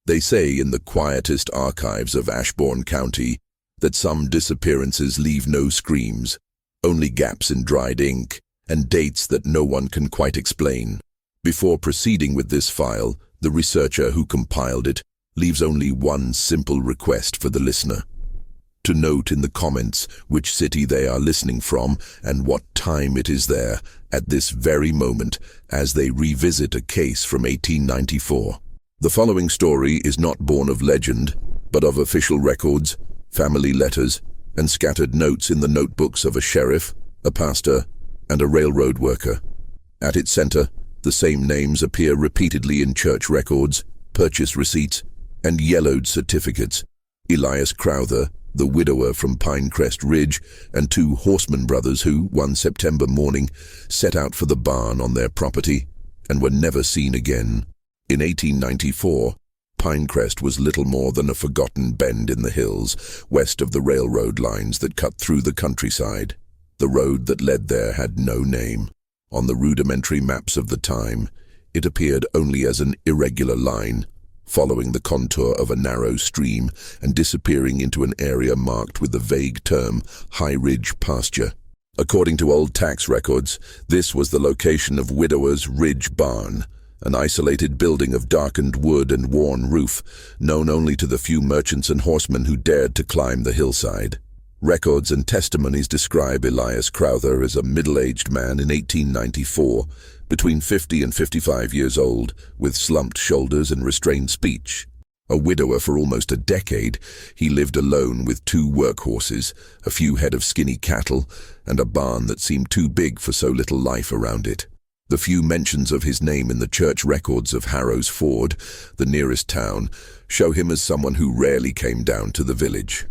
They say in the quietest archives of Ashbourne County that some disappearances leave no screams, only gaps in dried ink and dates that no one can quite explain. Before proceeding with this file, the researcher who compiled it leaves only one simple request for the listener: to note in the comments which city they are listening from and what time it is there at this very moment as they revisit a case from 1894. The following story is not born of legend, but of official records, family letters, and scattered notes in the notebooks of a sheriff, a pastor, and a railroad worker. At its center, the same names appear repeatedly in church records, purchase receipts, and yellowed certificates: Elias Crowther, the widower from Pinecrest Ridge, and two horseman brothers who, one September morning, set out for the barn on their property and were never seen again. In 1894, Pinecrest was little more than a forgotten bend in the hills, west of the railroad lines that cut through the countryside. The road that led there had no name. On the rudimentary maps of the time, it appeared only as an irregular line, following the contour of a narrow stream and disappearing into an area marked with the vague term High Ridge Pasture. According to old tax records, this was the location of Widower's Ridge Barn, an isolated building of darkened wood and worn roof, known only to the few merchants and horsemen who dared to climb the hillside. Records and testimonies describe Elias Crowther as a middle-aged man in 1894, between 50 and 55 years old, with slumped shoulders and restrained speech. A widower for almost a decade, he lived alone with two workhorses, a few head of skinny cattle, and a barn that seemed too big for so little life around it. The few mentions of his name in the church records of Harrow's Ford, the nearest town, show him as someone who rarely came down to the village.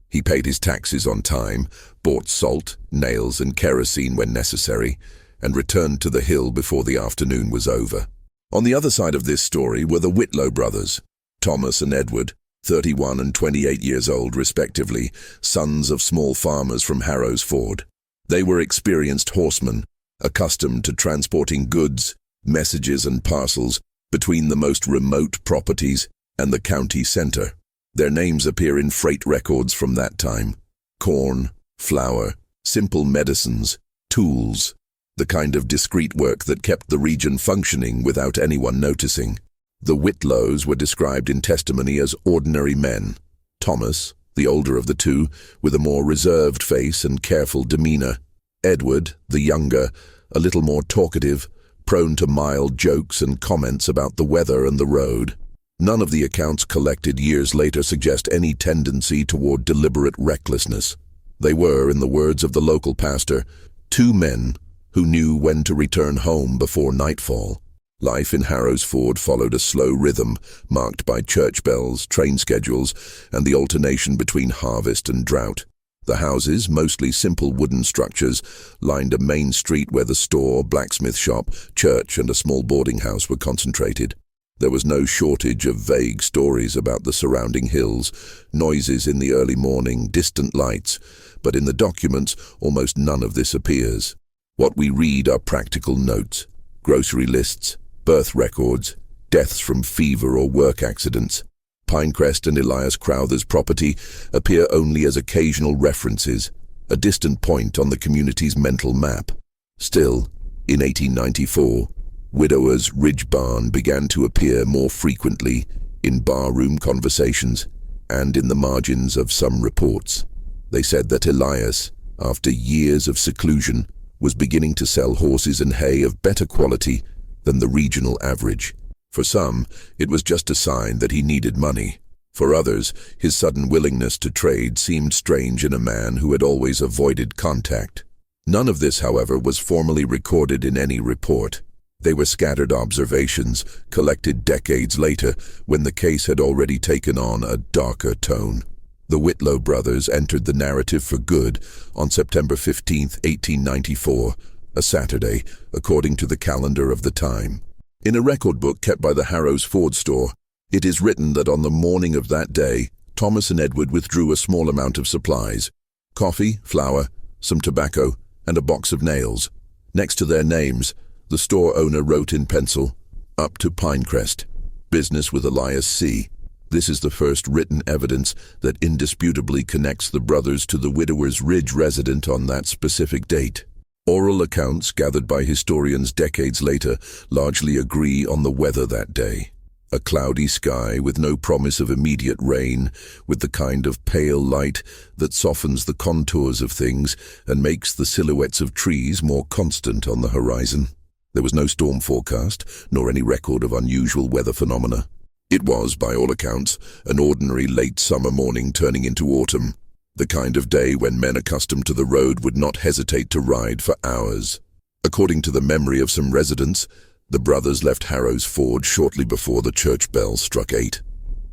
He paid his taxes on time, bought salt, nails, and kerosene when necessary, and returned to the hill before the afternoon was over. On the other side of this story were the Whitlow brothers, Thomas and Edward, 31 and 28 years old respectively, sons of small farmers from Harrow's Ford. They were experienced horsemen, accustomed to transporting goods, messages, and parcels between the most remote properties and the county center. Their names appear in freight records from that time: corn, flour, simple medicines, tools, the kind of discreet work that kept the region functioning without anyone noticing. The Whitlows were described in testimony as ordinary men. Thomas, the older of the two, with a more reserved face and careful demeanor. Edward, the younger, a little more talkative, prone to mild jokes and comments about the weather and the road. None of the accounts collected years later suggest any tendency toward deliberate recklessness. They were, in the words of the local pastor, two men who knew when to return home before nightfall. Life in Harrow's Ford followed a slow rhythm, marked by church bells, train schedules, and the alternation between harvest and drought. The houses, mostly simple wooden structures, lined a main street where the store, blacksmith shop, church, and a small boarding house were concentrated. There was no shortage of vague stories about the surrounding hills, noises in the early morning, distant lights, but in the documents almost none of this appears. What we read are practical notes, grocery lists, birth records, deaths from fever or work accidents. Pinecrest and Elias Crowther's property appear only as occasional references, a distant point on the community's mental map. Still, in 1894, Widower's Ridge Barn began to appear more frequently in barroom conversations and in the margins of some reports. They said that Elias, after years of seclusion, was beginning to sell horses and hay of better quality than the regional average. For some, it was just a sign that he needed money. For others, his sudden willingness to trade seemed strange in a man who had always avoided contact. None of this, however, was formally recorded in any report. They were scattered observations, collected decades later, when the case had already taken on a darker tone. The Whitlow brothers entered the narrative for good on September 15, 1894, a Saturday, according to the calendar of the time. In a record book kept by the Harrow's Ford store, it is written that on the morning of that day, Thomas and Edward withdrew a small amount of supplies: coffee, flour, some tobacco, and a box of nails. Next to their names, the store owner wrote in pencil, "Up to Pinecrest. Business with Elias C." This is the first written evidence that indisputably connects the brothers to the Widower's Ridge resident on that specific date. Oral accounts gathered by historians decades later largely agree on the weather that day. A cloudy sky with no promise of immediate rain, with the kind of pale light that softens the contours of things and makes the silhouettes of trees more constant on the horizon. There was no storm forecast, nor any record of unusual weather phenomena. It was, by all accounts, an ordinary late summer morning turning into autumn, the kind of day when men accustomed to the road would not hesitate to ride for hours. According to the memory of some residents, the brothers left Harrow's Ford shortly before the church bell struck 8.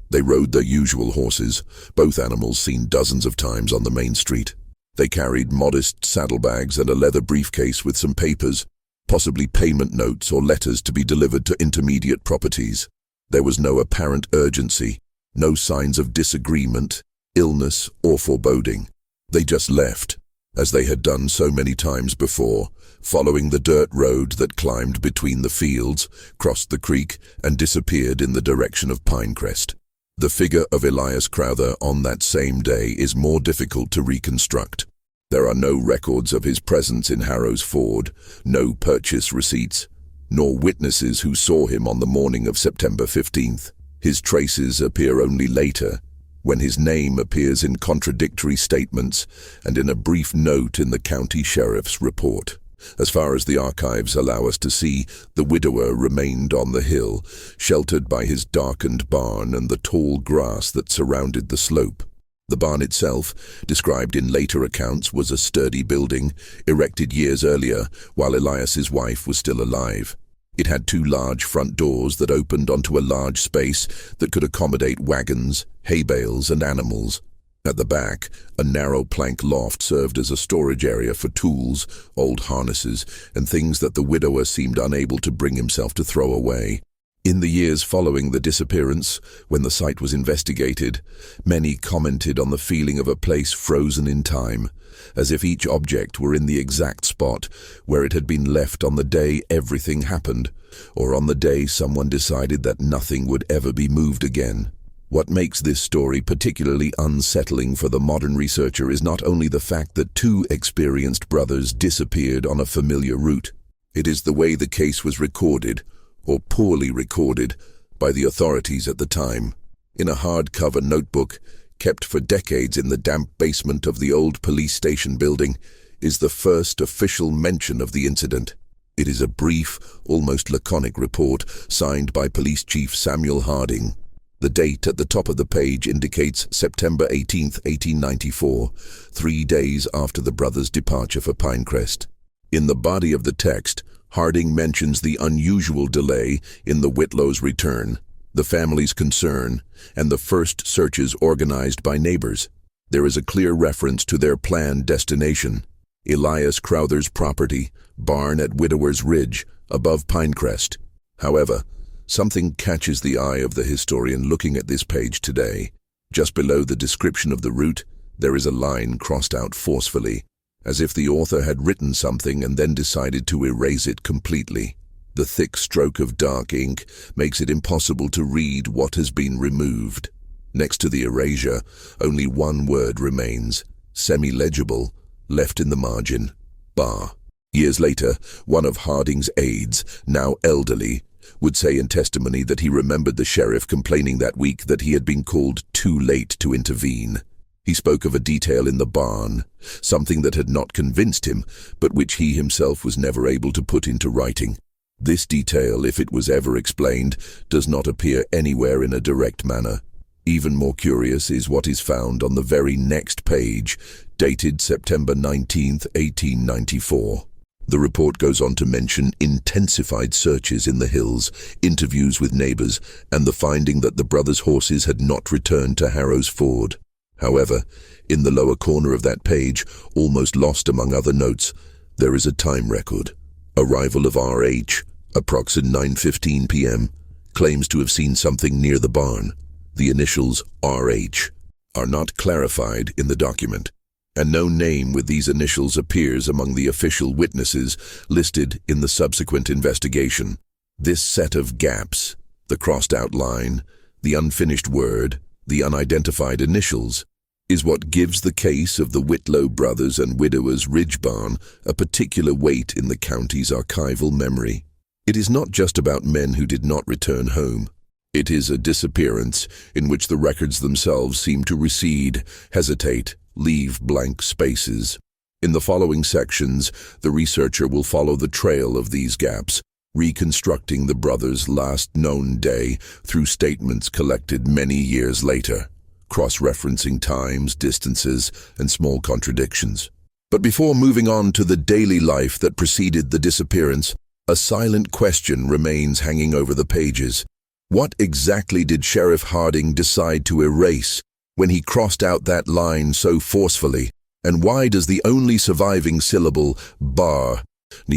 They rode their usual horses, both animals seen dozens of times on the main street. They carried modest saddlebags and a leather briefcase with some papers, possibly payment notes or letters to be delivered to intermediate properties. There was no apparent urgency, no signs of disagreement, illness, or foreboding. They just left, as they had done so many times before, following the dirt road that climbed between the fields, crossed the creek, and disappeared in the direction of Pinecrest. The figure of Elias Crowther on that same day is more difficult to reconstruct. There are no records of his presence in Harrow's Ford, no purchase receipts, nor witnesses who saw him on the morning of September 15th. His traces appear only later, when his name appears in contradictory statements and in a brief note in the county sheriff's report. As far as the archives allow us to see, the widower remained on the hill, sheltered by his darkened barn and the tall grass that surrounded the slope. The barn itself, described in later accounts, was a sturdy building, erected years earlier, while Elias's wife was still alive. It had 2 large front doors that opened onto a large space that could accommodate wagons, hay bales, and animals. At the back, a narrow plank loft served as a storage area for tools, old harnesses, and things that the widower seemed unable to bring himself to throw away. In the years following the disappearance, when the site was investigated, many commented on the feeling of a place frozen in time, as if each object were in the exact spot where it had been left on the day everything happened, or on the day someone decided that nothing would ever be moved again. What makes this story particularly unsettling for the modern researcher is not only the fact that 2 experienced brothers disappeared on a familiar route. It is the way the case was recorded, or poorly recorded, by the authorities at the time. In a hardcover notebook, kept for decades in the damp basement of the old police station building, is the first official mention of the incident. It is a brief, almost laconic report signed by Police Chief Samuel Harding. The date at the top of the page indicates September 18, 1894, 3 days after the brothers' departure for Pinecrest. In the body of the text, Harding mentions the unusual delay in the Whitlow's return, the family's concern, and the first searches organized by neighbors. There is a clear reference to their planned destination, Elias Crowther's property, barn at Widower's Ridge, above Pinecrest. However, something catches the eye of the historian looking at this page today. Just below the description of the route, there is a line crossed out forcefully, as if the author had written something and then decided to erase it completely. The thick stroke of dark ink makes it impossible to read what has been removed. Next to the erasure, only one word remains, semi-legible, left in the margin: bar. Years later, one of Harding's aides, now elderly, would say in testimony that he remembered the sheriff complaining that week that he had been called too late to intervene. He spoke of a detail in the barn, something that had not convinced him, but which he himself was never able to put into writing. This detail, if it was ever explained, does not appear anywhere in a direct manner. Even more curious is what is found on the very next page, dated September 19, 1894. The report goes on to mention intensified searches in the hills, interviews with neighbors, and the finding that the brothers' horses had not returned to Harrow's Ford. However, in the lower corner of that page, almost lost among other notes, there is a time record. Arrival of R.H., approximately 9:15 p.m., claims to have seen something near the barn. The initials R.H. are not clarified in the document, and no name with these initials appears among the official witnesses listed in the subsequent investigation. This set of gaps, the crossed-out line, The unfinished word, the unidentified initials, is what gives the case of the Whitlow brothers and widowers Ridge Barn a particular weight in the county's archival memory. It is not just about men who did not return home. It is a disappearance in which the records themselves seem to recede, hesitate, leave blank spaces. In the following sections, the researcher will follow the trail of these gaps, reconstructing the brothers' last known day through statements collected many years later, cross-referencing times, distances, and small contradictions. But before moving on to the daily life that preceded the disappearance, a silent question remains hanging over the pages. What exactly did Sheriff Harding decide to erase when he crossed out that line so forcefully? And why does the only surviving syllable, bar,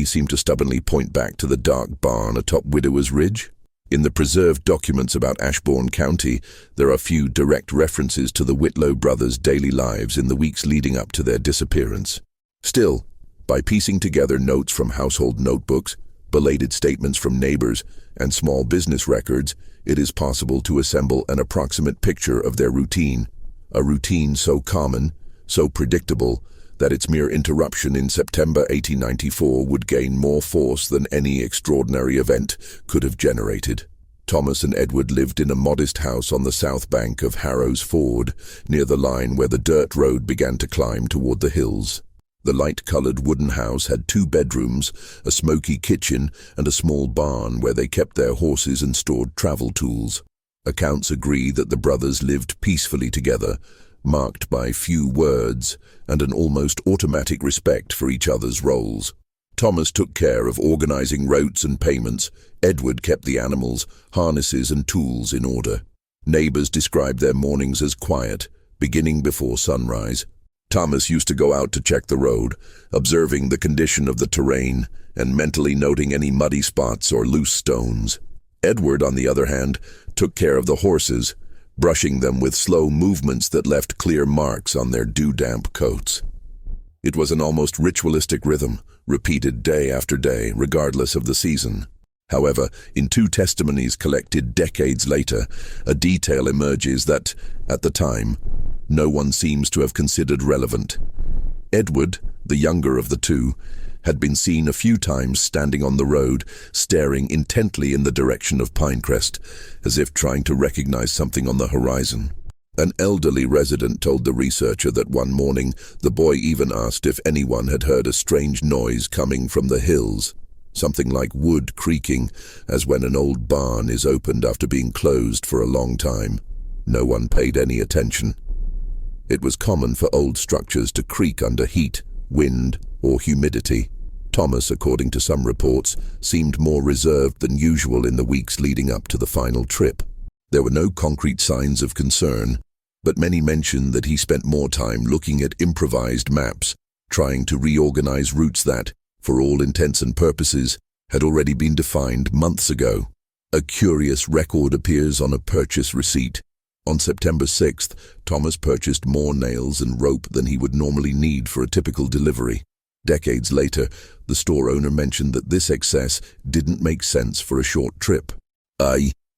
seem to stubbornly point back to the dark barn atop Widower's Ridge? In the preserved documents about Ashbourne County, there are few direct references to the Whitlow brothers' daily lives in the weeks leading up to their disappearance. Still, by piecing together notes from household notebooks, belated statements from neighbors, and small business records, it is possible to assemble an approximate picture of their routine, a routine so common, so predictable, that its mere interruption in September 1894 would gain more force than any extraordinary event could have generated. Thomas and Edward lived in a modest house on the south bank of Harrow's Ford, near the line where the dirt road began to climb toward the hills. The light-colored wooden house had 2 bedrooms, a smoky kitchen, and a small barn where they kept their horses and stored travel tools. Accounts agree that the brothers lived peacefully together, marked by few words and an almost automatic respect for each other's roles. Thomas took care of organizing routes and payments. Edward kept the animals, harnesses, and tools in order. Neighbors described their mornings as quiet, beginning before sunrise. Thomas used to go out to check the road, observing the condition of the terrain and mentally noting any muddy spots or loose stones. Edward, on the other hand, took care of the horses, brushing them with slow movements that left clear marks on their dew-damp coats. It was an almost ritualistic rhythm, repeated day after day, regardless of the season. However, in 2 testimonies collected decades later, a detail emerges that, at the time, no one seems to have considered relevant. Edward, the younger of the 2, had been seen a few times standing on the road, staring intently in the direction of Pinecrest, as if trying to recognize something on the horizon. An elderly resident told the researcher that one morning the boy even asked if anyone had heard a strange noise coming from the hills, something like wood creaking, as when an old barn is opened after being closed for a long time. No one paid any attention. It was common for old structures to creak under heat, wind, or humidity. Thomas, according to some reports, seemed more reserved than usual in the weeks leading up to the final trip. There were no concrete signs of concern, but many mentioned that he spent more time looking at improvised maps, trying to reorganize routes that, for all intents and purposes, had already been defined months ago. A curious record appears on a purchase receipt. On September 6th, Thomas purchased more nails and rope than he would normally need for a typical delivery. Decades later, the store owner mentioned that this excess didn't make sense for a short trip.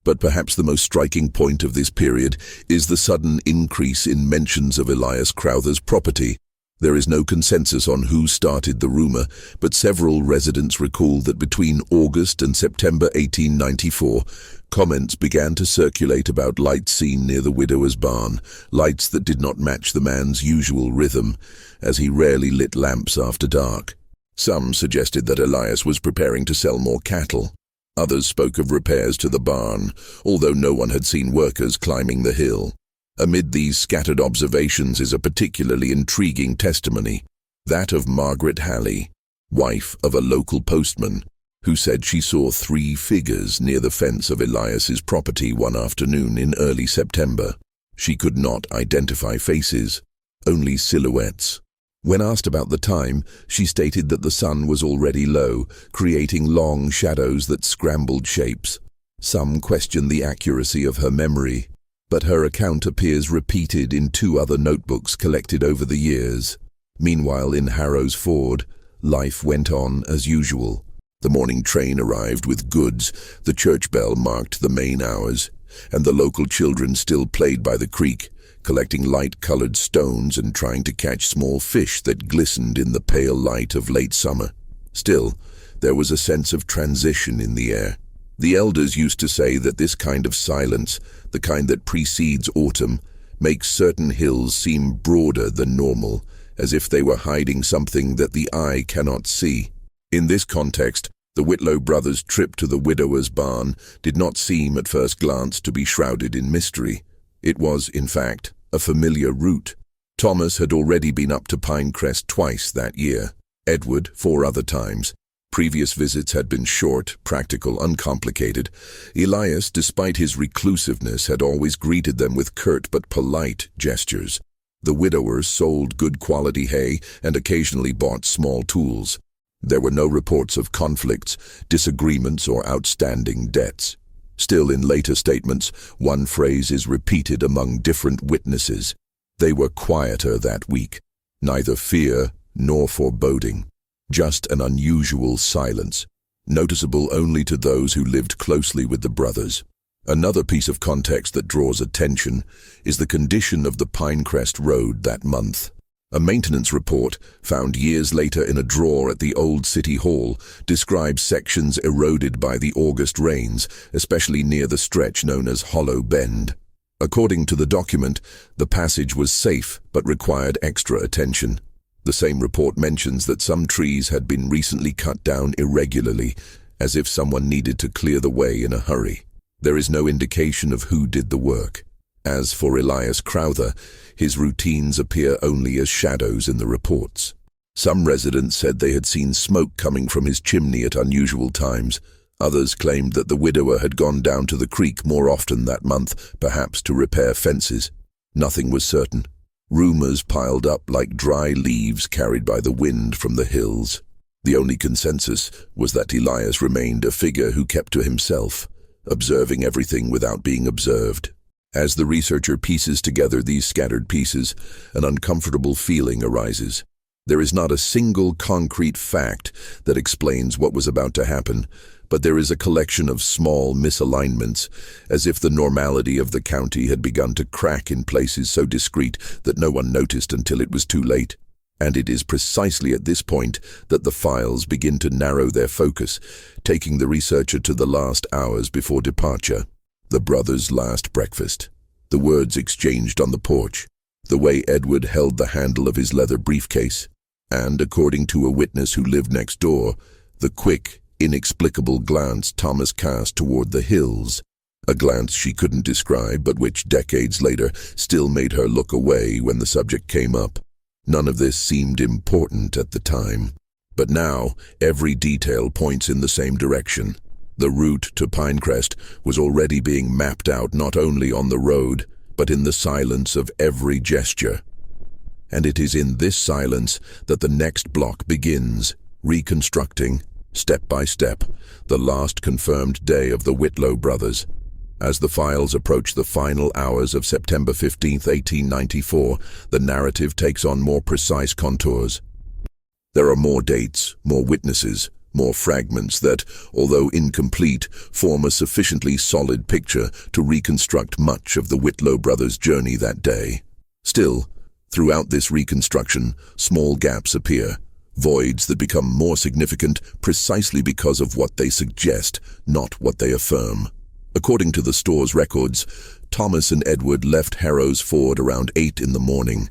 But perhaps the most striking point of this period is the sudden increase in mentions of Elias Crowther's property. There is no consensus on who started the rumor, but several residents recall that between August and September 1894, comments began to circulate about lights seen near the widower's barn, lights that did not match the man's usual rhythm, as he rarely lit lamps after dark. Some suggested that Elias was preparing to sell more cattle. Others spoke of repairs to the barn, although no one had seen workers climbing the hill. Amid these scattered observations is a particularly intriguing testimony, that of Margaret Halley, wife of a local postman, who said she saw 3 figures near the fence of Elias's property one afternoon in early September. She could not identify faces, only silhouettes. When asked about the time, she stated that the sun was already low, creating long shadows that scrambled shapes. Some question the accuracy of her memory, but her account appears repeated in 2 other notebooks collected over the years. Meanwhile, in Harrow's Ford, life went on as usual. The morning train arrived with goods, the church bell marked the main hours, and the local children still played by the creek, collecting light-colored stones and trying to catch small fish that glistened in the pale light of late summer. Still, there was a sense of transition in the air. The elders used to say that this kind of silence, the kind that precedes autumn, makes certain hills seem broader than normal, as if they were hiding something that the eye cannot see. In this context, the Whitlow brothers' trip to the widower's barn did not seem at first glance to be shrouded in mystery. It was, in fact, a familiar route. Thomas had already been up to Pinecrest twice that year. Edward, 4 other times. Previous visits had been short, practical, uncomplicated. Elias, despite his reclusiveness, had always greeted them with curt but polite gestures. The widowers sold good-quality hay and occasionally bought small tools. There were no reports of conflicts, disagreements, or outstanding debts. Still, in later statements, one phrase is repeated among different witnesses. They were quieter that week. Neither fear nor foreboding. Just an unusual silence, noticeable only to those who lived closely with the brothers. Another piece of context that draws attention is the condition of the Pinecrest Road that month. A maintenance report, found years later in a drawer at the old City Hall, describes sections eroded by the August rains, especially near the stretch known as Hollow Bend. According to the document, the passage was safe but required extra attention. The same report mentions that some trees had been recently cut down irregularly, as if someone needed to clear the way in a hurry. There is no indication of who did the work. As for Elias Crowther, his routines appear only as shadows in the reports. Some residents said they had seen smoke coming from his chimney at unusual times. Others claimed that the widower had gone down to the creek more often that month, perhaps to repair fences. Nothing was certain. Rumors piled up like dry leaves carried by the wind from the hills. The only consensus was that Elias remained a figure who kept to himself, observing everything without being observed. As the researcher pieces together these scattered pieces, an uncomfortable feeling arises. There is not a single concrete fact that explains what was about to happen, but there is a collection of small misalignments, as if the normality of the county had begun to crack in places so discreet that no one noticed until it was too late. And it is precisely at this point that the files begin to narrow their focus, taking the researcher to the last hours before departure. The brothers' last breakfast. The words exchanged on the porch. The way Edward held the handle of his leather briefcase. And, according to a witness who lived next door, the quick, inexplicable glance Thomas cast toward the hills. A glance she couldn't describe, but which decades later still made her look away when the subject came up. None of this seemed important at the time. But now, every detail points in the same direction. The route to Pinecrest was already being mapped out not only on the road, but in the silence of every gesture. And it is in this silence that the next block begins, reconstructing, step by step, the last confirmed day of the Whitlow brothers. As the files approach the final hours of September 15, 1894, the narrative takes on more precise contours. There are more dates, more witnesses, more fragments that, although incomplete, form a sufficiently solid picture to reconstruct much of the Whitlow brothers' journey that day. Still, throughout this reconstruction, small gaps appear, voids that become more significant precisely because of what they suggest, not what they affirm. According to the store's records, Thomas and Edward left Harrow's Ford around 8 in the morning.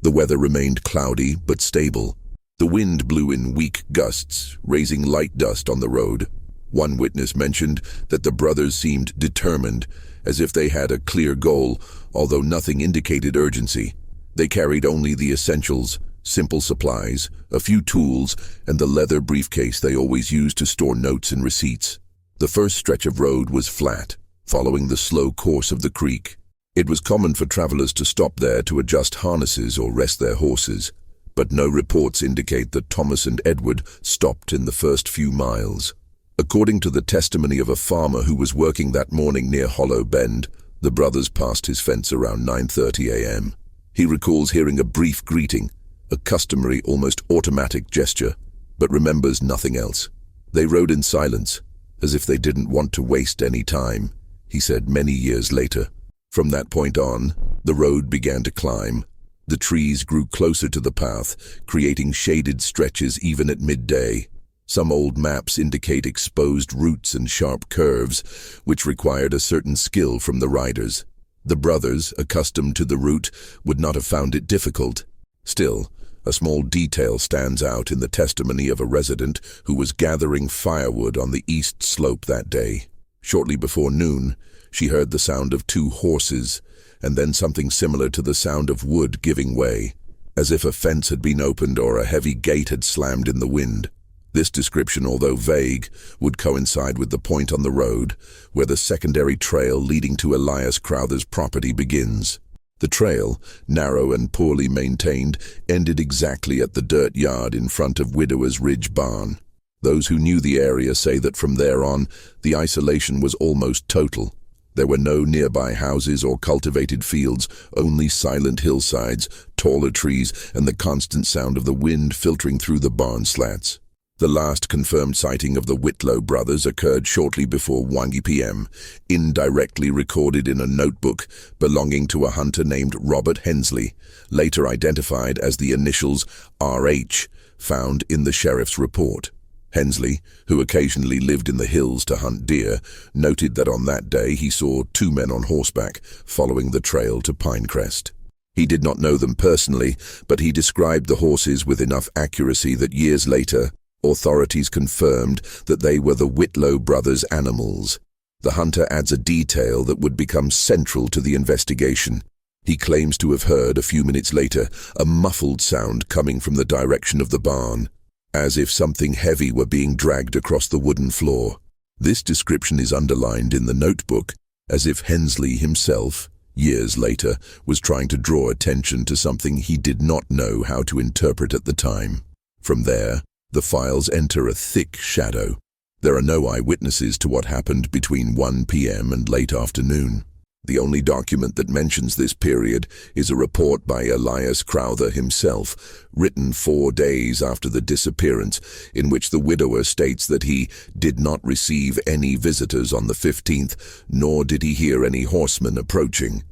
The weather remained cloudy but stable. The wind blew in weak gusts, raising light dust on the road. One witness mentioned that the brothers seemed determined, as if they had a clear goal, although nothing indicated urgency. They carried only the essentials, simple supplies, a few tools, and the leather briefcase they always used to store notes and receipts. The first stretch of road was flat, following the slow course of the creek. It was common for travelers to stop there to adjust harnesses or rest their horses, but no reports indicate that Thomas and Edward stopped in the first few miles. According to the testimony of a farmer who was working that morning near Hollow Bend, the brothers passed his fence around 9:30 a.m. He recalls hearing a brief greeting, a customary, almost automatic gesture, but remembers nothing else. They rode in silence, as if they didn't want to waste any time. he said many years later. From that point on, the road began to climb. The trees grew closer to the path, creating shaded stretches even at midday. Some old maps indicate exposed roots and sharp curves, which required a certain skill from the riders. The brothers, accustomed to the route, would not have found it difficult. Still, a small detail stands out in the testimony of a resident who was gathering firewood on the east slope that day. Shortly before noon, she heard the sound of 2 horses, and then something similar to the sound of wood giving way, as if a fence had been opened or a heavy gate had slammed in the wind. This description, although vague, would coincide with the point on the road where the secondary trail leading to Elias Crowther's property begins. The trail, narrow and poorly maintained, ended exactly at the dirt yard in front of Widower's Ridge barn. Those who knew the area say that from there on, the isolation was almost total. There were no nearby houses or cultivated fields, only silent hillsides, taller trees, and the constant sound of the wind filtering through the barn slats. The last confirmed sighting of the Whitlow brothers occurred shortly before 1 p.m., indirectly recorded in a notebook belonging to a hunter named Robert Hensley, later identified as the initials RH, found in the sheriff's report. Hensley, who occasionally lived in the hills to hunt deer, noted that on that day he saw 2 men on horseback following the trail to Pinecrest. He did not know them personally, but he described the horses with enough accuracy that years later, authorities confirmed that they were the Whitlow brothers' animals. The hunter adds a detail that would become central to the investigation. He claims to have heard, a few minutes later, a muffled sound coming from the direction of the barn, as if something heavy were being dragged across the wooden floor. This description is underlined in the notebook, as if Hensley himself, years later, was trying to draw attention to something he did not know how to interpret at the time. From there, the files enter a thick shadow. There are no eyewitnesses to what happened between 1 p.m. and late afternoon. The only document that mentions this period is a report by Elias Crowther himself, written 4 days after the disappearance, in which the widower states that he did not receive any visitors on the 15th, nor did he hear any horsemen approaching.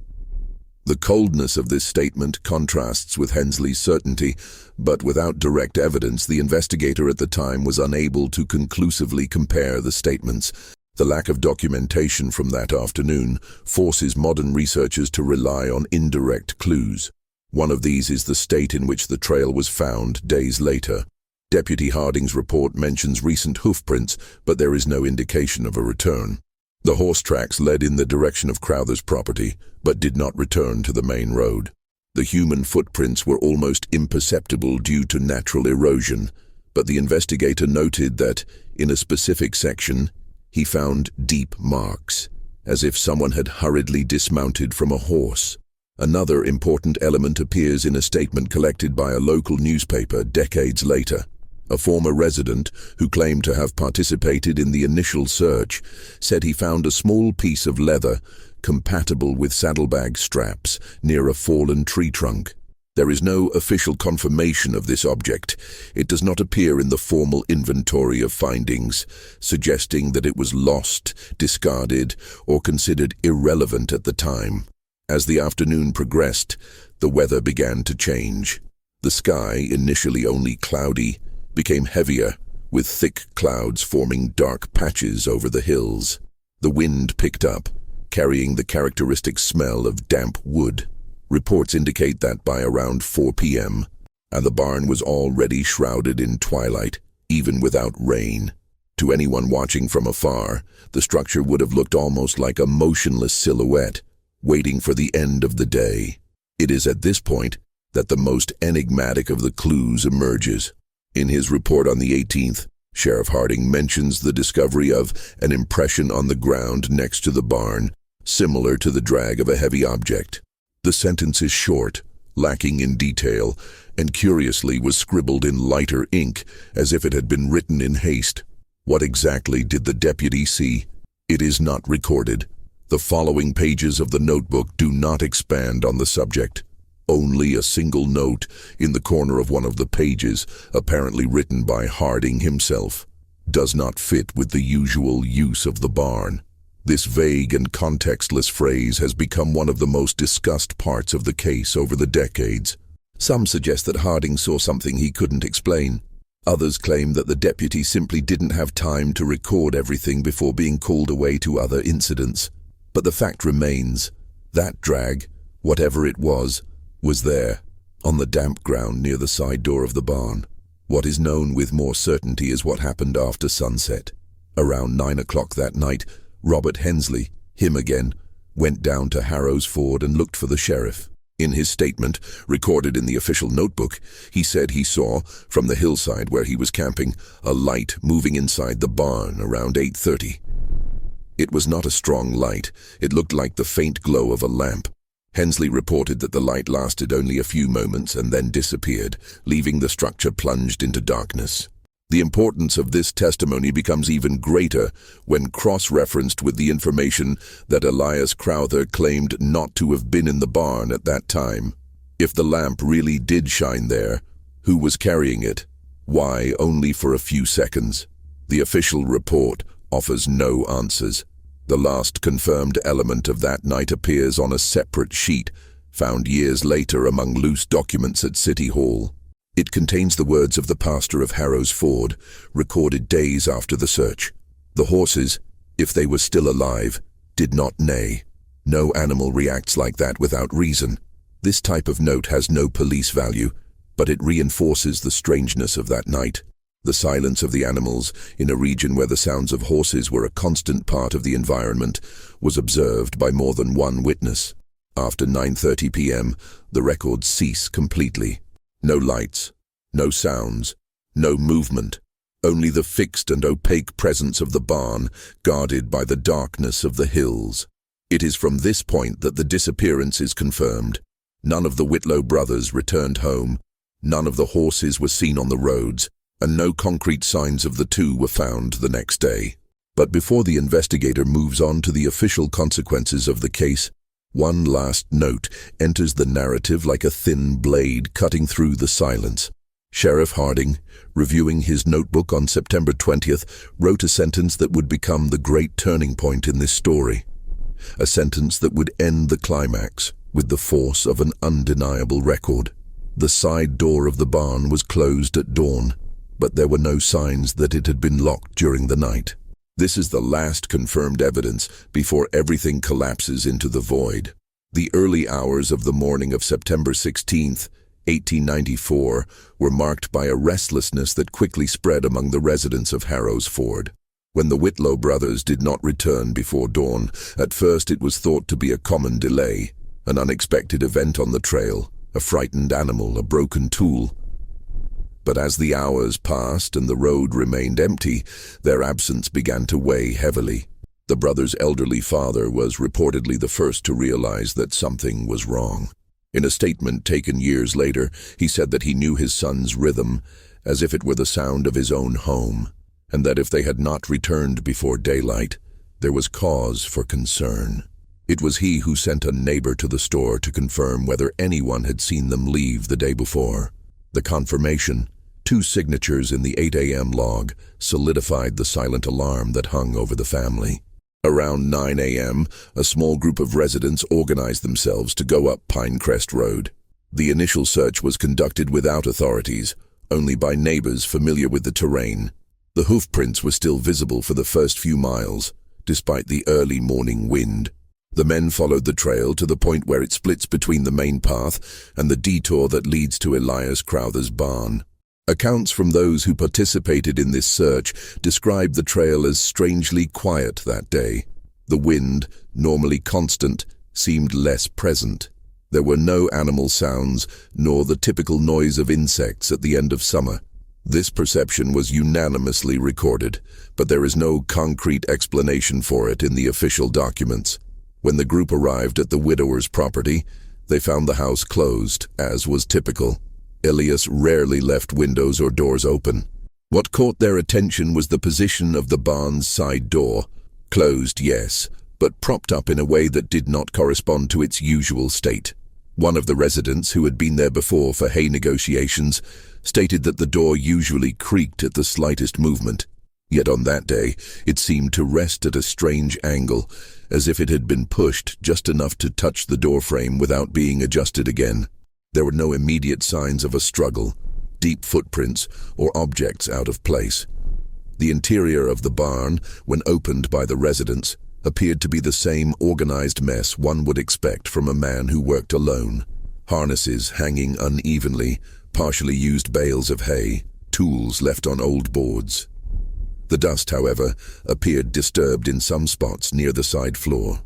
The coldness of this statement contrasts with Hensley's certainty, but without direct evidence, the investigator at the time was unable to conclusively compare the statements. The lack of documentation from that afternoon forces modern researchers to rely on indirect clues. One of these is the state in which the trail was found days later. Deputy Harding's report mentions recent hoofprints, but there is no indication of a return. The horse tracks led in the direction of Crowther's property, but did not return to the main road. The human footprints were almost imperceptible due to natural erosion, but the investigator noted that, in a specific section, he found deep marks, as if someone had hurriedly dismounted from a horse. Another important element appears in a statement collected by a local newspaper decades later. A former resident, who claimed to have participated in the initial search, said he found a small piece of leather compatible with saddlebag straps near a fallen tree trunk. There is no official confirmation of this object. It does not appear in the formal inventory of findings, suggesting that it was lost, discarded, or considered irrelevant at the time. As the afternoon progressed, the weather began to change. The sky, initially only cloudy, became heavier, with thick clouds forming dark patches over the hills. The wind picked up, carrying the characteristic smell of damp wood. Reports indicate that by around 4 p.m., and the barn was already shrouded in twilight, even without rain. To anyone watching from afar, the structure would have looked almost like a motionless silhouette, waiting for the end of the day. It is at this point that the most enigmatic of the clues emerges. In his report on the 18th, Sheriff Harding mentions the discovery of an impression on the ground next to the barn, similar to the drag of a heavy object. The sentence is short, lacking in detail, and curiously was scribbled in lighter ink, as if it had been written in haste. What exactly did the deputy see? It is not recorded. The following pages of the notebook do not expand on the subject. Only a single note in the corner of one of the pages, apparently written by Harding himself, does not fit with the usual use of the barn. This vague and contextless phrase has become one of the most discussed parts of the case over the decades. Some suggest that Harding saw something he couldn't explain. Others claim that the deputy simply didn't have time to record everything before being called away to other incidents. But the fact remains, that drag, whatever it was there, on the damp ground near the side door of the barn. What is known with more certainty is what happened after sunset. Around 9 o'clock that night, Robert Hensley, him again, went down to Harrow's Ford and looked for the sheriff. In his statement, recorded in the official notebook, he said he saw, from the hillside where he was camping, a light moving inside the barn around 8:30. It was not a strong light. It looked like the faint glow of a lamp. Hensley reported that the light lasted only a few moments and then disappeared, leaving the structure plunged into darkness. The importance of this testimony becomes even greater when cross-referenced with the information that Elias Crowther claimed not to have been in the barn at that time. If the lamp really did shine there, who was carrying it? Why only for a few seconds? The official report offers no answers. The last confirmed element of that night appears on a separate sheet, found years later among loose documents at City Hall. It contains the words of the pastor of Harrow's Ford, recorded days after the search. The horses, if they were still alive, did not neigh. No animal reacts like that without reason. This type of note has no police value, but it reinforces the strangeness of that night. The silence of the animals, in a region where the sounds of horses were a constant part of the environment, was observed by more than one witness. After 9:30 p.m., the records cease completely. No lights, no sounds, no movement, only the fixed and opaque presence of the barn, guarded by the darkness of the hills. It is from this point that the disappearance is confirmed. None of the Whitlow brothers returned home, none of the horses were seen on the roads, and no concrete signs of the two were found the next day. But before the investigator moves on to the official consequences of the case, one last note enters the narrative like a thin blade cutting through the silence. Sheriff Harding, reviewing his notebook on September 20th, wrote a sentence that would become the great turning point in this story. A sentence that would end the climax with the force of an undeniable record. The side door of the barn was closed at dawn, but there were no signs that it had been locked during the night. This is the last confirmed evidence before everything collapses into the void. The early hours of the morning of September 16th, 1894, were marked by a restlessness that quickly spread among the residents of Harrow's Ford. When the Whitlow brothers did not return before dawn, at first it was thought to be a common delay, an unexpected event on the trail, a frightened animal, a broken tool. But as the hours passed and the road remained empty, their absence began to weigh heavily. The brothers' elderly father was reportedly the first to realize that something was wrong. In a statement taken years later, he said that he knew his son's rhythm as if it were the sound of his own home, and that if they had not returned before daylight, there was cause for concern. It was he who sent a neighbor to the store to confirm whether anyone had seen them leave the day before. The confirmation, 2 signatures in the 8 a.m. log, solidified the silent alarm that hung over the family. Around 9 a.m., a small group of residents organized themselves to go up Pinecrest Road. The initial search was conducted without authorities, only by neighbors familiar with the terrain. The hoof prints were still visible for the first few miles, despite the early morning wind. The men followed the trail to the point where it splits between the main path and the detour that leads to Elias Crowther's barn. Accounts from those who participated in this search described the trail as strangely quiet that day. The wind, normally constant, seemed less present. There were no animal sounds, nor the typical noise of insects at the end of summer. This perception was unanimously recorded, but there is no concrete explanation for it in the official documents. When the group arrived at the widower's property, they found the house closed, as was typical. Elias rarely left windows or doors open. What caught their attention was the position of the barn's side door. Closed, yes, but propped up in a way that did not correspond to its usual state. One of the residents, who had been there before for hay negotiations, stated that the door usually creaked at the slightest movement. Yet on that day, it seemed to rest at a strange angle, as if it had been pushed just enough to touch the doorframe without being adjusted again. There were no immediate signs of a struggle, deep footprints, or objects out of place. The interior of the barn, when opened by the residents, appeared to be the same organized mess one would expect from a man who worked alone. Harnesses hanging unevenly, partially used bales of hay, tools left on old boards. The dust, however, appeared disturbed in some spots near the side floor.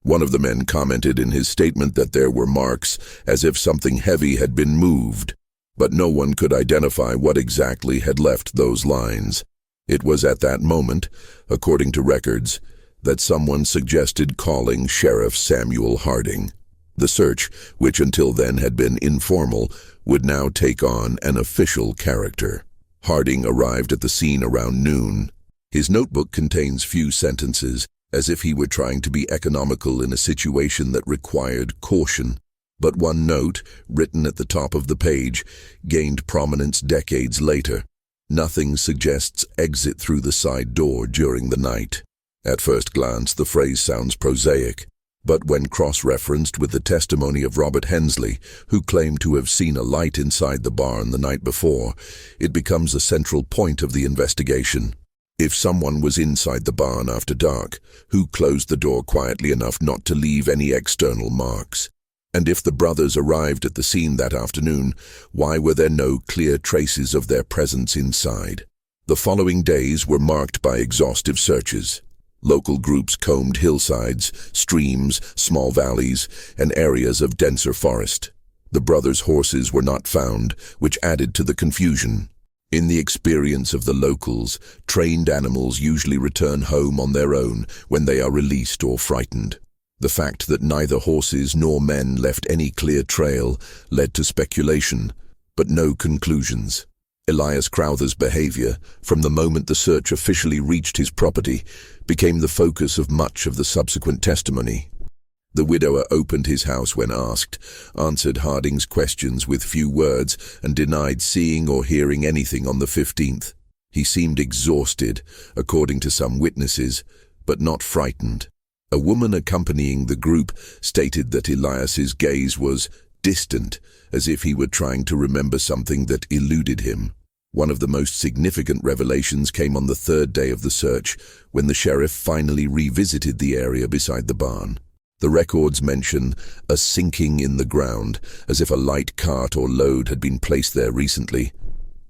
One of the men commented in his statement that there were marks as if something heavy had been moved, but no one could identify what exactly had left those lines. It was at that moment, according to records, that someone suggested calling Sheriff Samuel Harding. The search, which until then had been informal, would now take on an official character. Harding arrived at the scene around noon. His notebook contains few sentences, as if he were trying to be economical in a situation that required caution. But one note, written at the top of the page, gained prominence decades later. Nothing suggests exit through the side door during the night. At first glance, the phrase sounds prosaic, but when cross-referenced with the testimony of Robert Hensley, who claimed to have seen a light inside the barn the night before, it becomes a central point of the investigation. If someone was inside the barn after dark, who closed the door quietly enough not to leave any external marks? And if the brothers arrived at the scene that afternoon, why were there no clear traces of their presence inside? The following days were marked by exhaustive searches. Local groups combed hillsides, streams, small valleys, and areas of denser forest. The brothers' horses were not found, which added to the confusion. In the experience of the locals, trained animals usually return home on their own when they are released or frightened. The fact that neither horses nor men left any clear trail led to speculation, but no conclusions. Elias Crowther's behavior, from the moment the search officially reached his property, became the focus of much of the subsequent testimony. The widower opened his house when asked, answered Harding's questions with few words, and denied seeing or hearing anything on the 15th. He seemed exhausted, according to some witnesses, but not frightened. A woman accompanying the group stated that Elias's gaze was distant, as if he were trying to remember something that eluded him. One of the most significant revelations came on the third day of the search, when the sheriff finally revisited the area beside the barn. The records mention a sinking in the ground, as if a light cart or load had been placed there recently.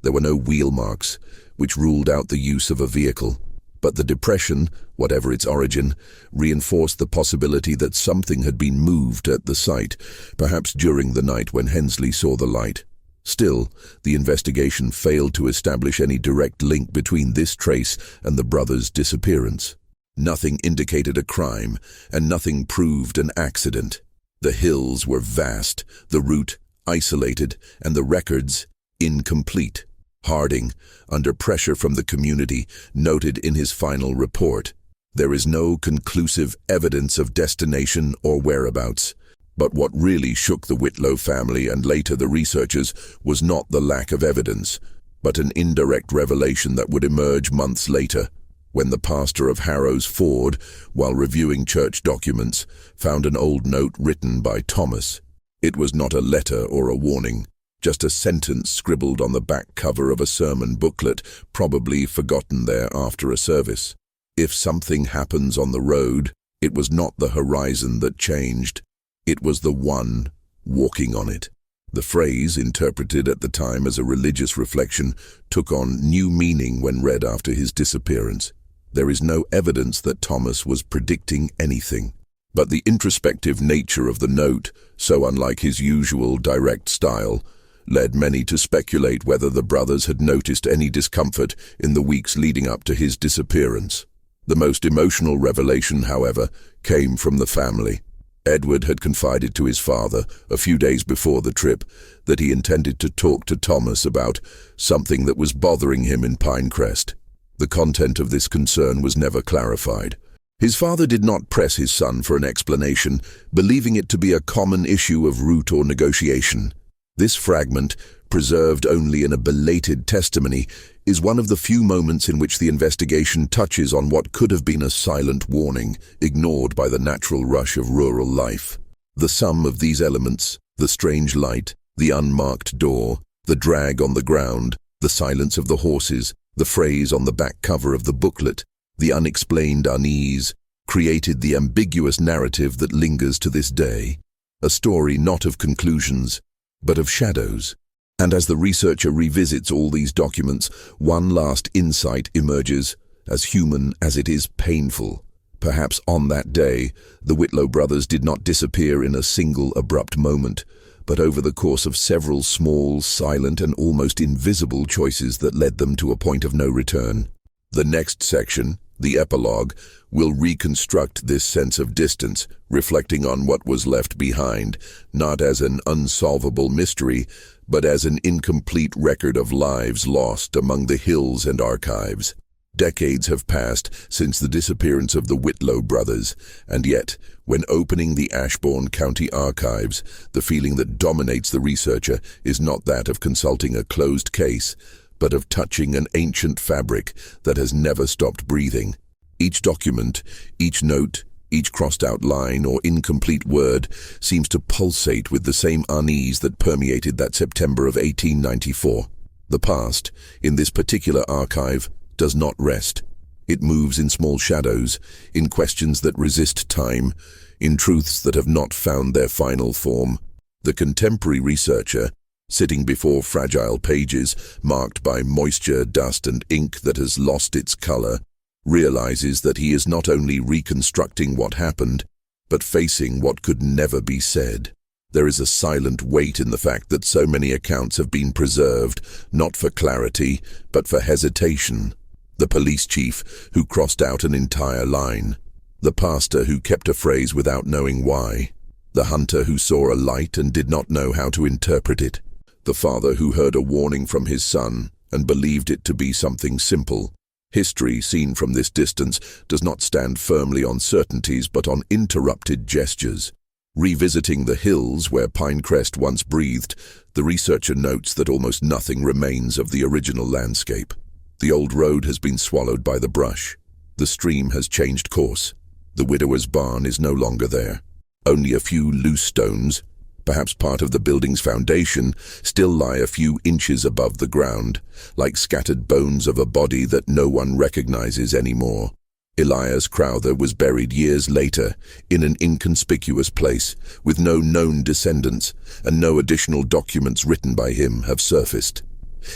There were no wheel marks, which ruled out the use of a vehicle. But the depression, whatever its origin, reinforced the possibility that something had been moved at the site, perhaps during the night when Hensley saw the light. Still, the investigation failed to establish any direct link between this trace and the brothers' disappearance. Nothing indicated a crime, and nothing proved an accident. The hills were vast, the route isolated, and the records incomplete. Harding, under pressure from the community, noted in his final report, "There is no conclusive evidence of destination or whereabouts." But what really shook the Whitlow family and later the researchers was not the lack of evidence, but an indirect revelation that would emerge months later, when the pastor of Harrow's Ford, while reviewing church documents, found an old note written by Thomas. It was not a letter or a warning, just a sentence scribbled on the back cover of a sermon booklet, probably forgotten there after a service. If something happens on the road, it was not the horizon that changed. It was the one walking on it. The phrase, interpreted at the time as a religious reflection, took on new meaning when read after his disappearance. There is no evidence that Thomas was predicting anything. But the introspective nature of the note, so unlike his usual direct style, led many to speculate whether the brothers had noticed any discomfort in the weeks leading up to his disappearance. The most emotional revelation, however, came from the family. Edward had confided to his father, a few days before the trip, that he intended to talk to Thomas about something that was bothering him in Pinecrest. The content of this concern was never clarified. His father did not press his son for an explanation, believing it to be a common issue of route or negotiation. This fragment, preserved only in a belated testimony, is one of the few moments in which the investigation touches on what could have been a silent warning, ignored by the natural rush of rural life. The sum of these elements, the strange light, the unmarked door, the drag on the ground, the silence of the horses, the phrase on the back cover of the booklet, the unexplained unease, created the ambiguous narrative that lingers to this day. A story not of conclusions, but of shadows. And as the researcher revisits all these documents, one last insight emerges, as human as it is painful. Perhaps on that day, the Whitlow brothers did not disappear in a single abrupt moment, but over the course of several small, silent, and almost invisible choices that led them to a point of no return. The next section, the epilogue, will reconstruct this sense of distance, reflecting on what was left behind, not as an unsolvable mystery, but as an incomplete record of lives lost among the hills and archives. Decades have passed since the disappearance of the Whitlow brothers, and yet, when opening the Ashbourne County archives, the feeling that dominates the researcher is not that of consulting a closed case, but of touching an ancient fabric that has never stopped breathing. Each document, each note, each crossed-out line or incomplete word seems to pulsate with the same unease that permeated that September of 1894. The past, in this particular archive, does not rest. It moves in small shadows, in questions that resist time, in truths that have not found their final form. The contemporary researcher, sitting before fragile pages marked by moisture, dust, and ink that has lost its color, realizes that he is not only reconstructing what happened, but facing what could never be said. There is a silent weight in the fact that so many accounts have been preserved, not for clarity, but for hesitation. The police chief who crossed out an entire line. The pastor who kept a phrase without knowing why. The hunter who saw a light and did not know how to interpret it. The father who heard a warning from his son and believed it to be something simple. History, seen from this distance, does not stand firmly on certainties but on interrupted gestures. Revisiting the hills where Pinecrest once breathed, the researcher notes that almost nothing remains of the original landscape. The old road has been swallowed by the brush. The stream has changed course. The widower's barn is no longer there. Only a few loose stones, perhaps part of the building's foundation, still lie a few inches above the ground, like scattered bones of a body that no one recognizes anymore. Elias Crowther was buried years later in an inconspicuous place, with no known descendants, and no additional documents written by him have surfaced.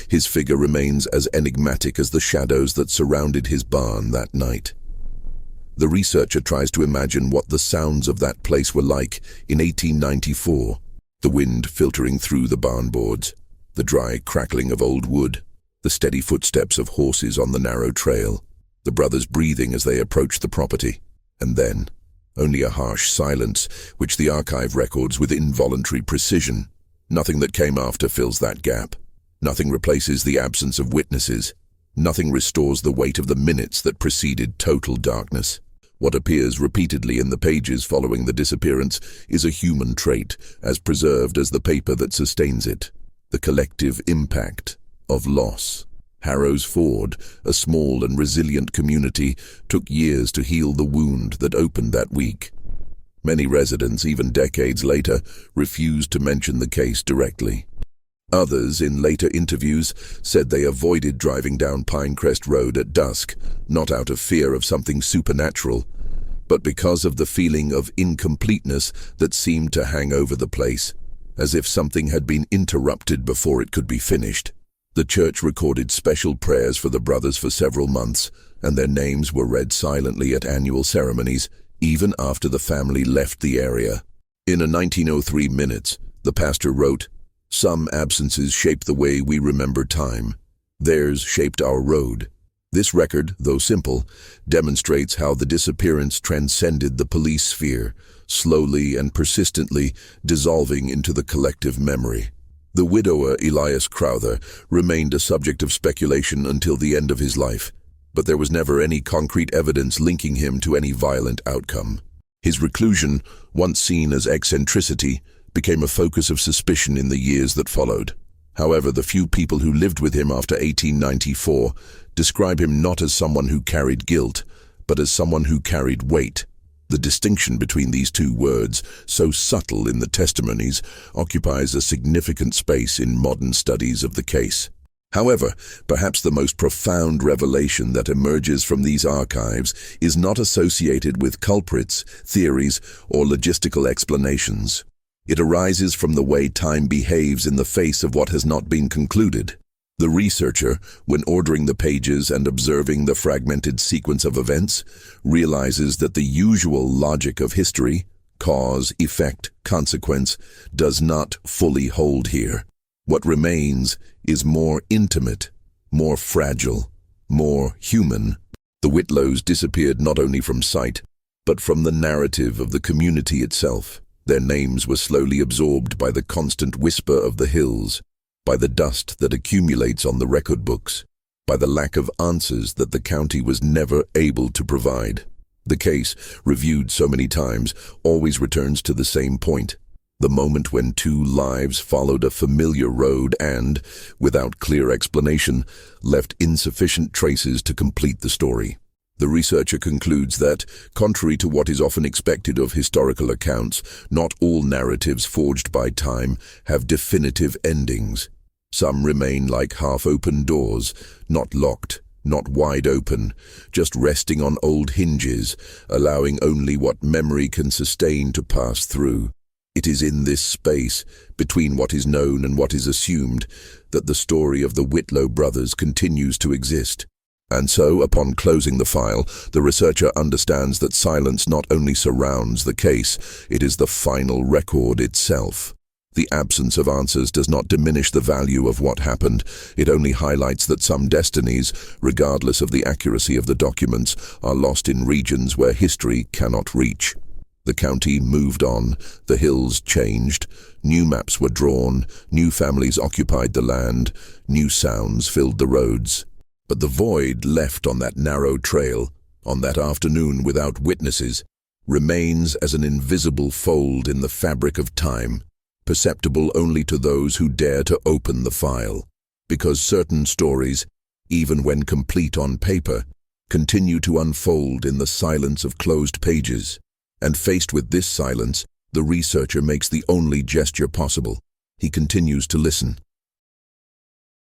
His figure remains as enigmatic as the shadows that surrounded his barn that night. The researcher tries to imagine what the sounds of that place were like in 1894. The wind filtering through the barn boards, the dry crackling of old wood, the steady footsteps of horses on the narrow trail, the brothers breathing as they approached the property, and then only a harsh silence which the archive records with involuntary precision. Nothing that came after fills that gap. Nothing replaces the absence of witnesses. Nothing restores the weight of the minutes that preceded total darkness. What appears repeatedly in the pages following the disappearance is a human trait, as preserved as the paper that sustains it: the collective impact of loss. Harrow's Ford, a small and resilient community, took years to heal the wound that opened that week. Many residents, even decades later, refused to mention the case directly. Others, in later interviews, said they avoided driving down Pinecrest Road at dusk, not out of fear of something supernatural, but because of the feeling of incompleteness that seemed to hang over the place, as if something had been interrupted before it could be finished. The church recorded special prayers for the brothers for several months, and their names were read silently at annual ceremonies, even after the family left the area. In a 1903 minutes, the pastor wrote, "Some absences shape the way we remember time. Theirs shaped our road." This record, though simple, demonstrates how the disappearance transcended the police sphere, slowly and persistently dissolving into the collective memory. The widower, Elias Crowther, remained a subject of speculation until the end of his life, but there was never any concrete evidence linking him to any violent outcome. His reclusion, once seen as eccentricity, became a focus of suspicion in the years that followed. However, the few people who lived with him after 1894 describe him not as someone who carried guilt, but as someone who carried weight. The distinction between these two words, so subtle in the testimonies, occupies a significant space in modern studies of the case. However, perhaps the most profound revelation that emerges from these archives is not associated with culprits, theories, or logistical explanations. It arises from the way time behaves in the face of what has not been concluded. The researcher, when ordering the pages and observing the fragmented sequence of events, realizes that the usual logic of history, cause, effect, consequence, does not fully hold here. What remains is more intimate, more fragile, more human. The Whitlows disappeared not only from sight, but from the narrative of the community itself. Their names were slowly absorbed by the constant whisper of the hills, by the dust that accumulates on the record books, by the lack of answers that the county was never able to provide. The case, reviewed so many times, always returns to the same point: the moment when two lives followed a familiar road and, without clear explanation, left insufficient traces to complete the story. The researcher concludes that, contrary to what is often expected of historical accounts, not all narratives forged by time have definitive endings. Some remain like half-open doors, not locked, not wide open, just resting on old hinges, allowing only what memory can sustain to pass through. It is in this space, between what is known and what is assumed, that the story of the Whitlow brothers continues to exist. And so, upon closing the file, the researcher understands that silence not only surrounds the case, it is the final record itself. The absence of answers does not diminish the value of what happened. It only highlights that some destinies, regardless of the accuracy of the documents, are lost in regions where history cannot reach. The county moved on, the hills changed, new maps were drawn, new families occupied the land, new sounds filled the roads. But the void left on that narrow trail, on that afternoon without witnesses, remains as an invisible fold in the fabric of time, perceptible only to those who dare to open the file. Because certain stories, even when complete on paper, continue to unfold in the silence of closed pages. And faced with this silence, the researcher makes the only gesture possible. He continues to listen.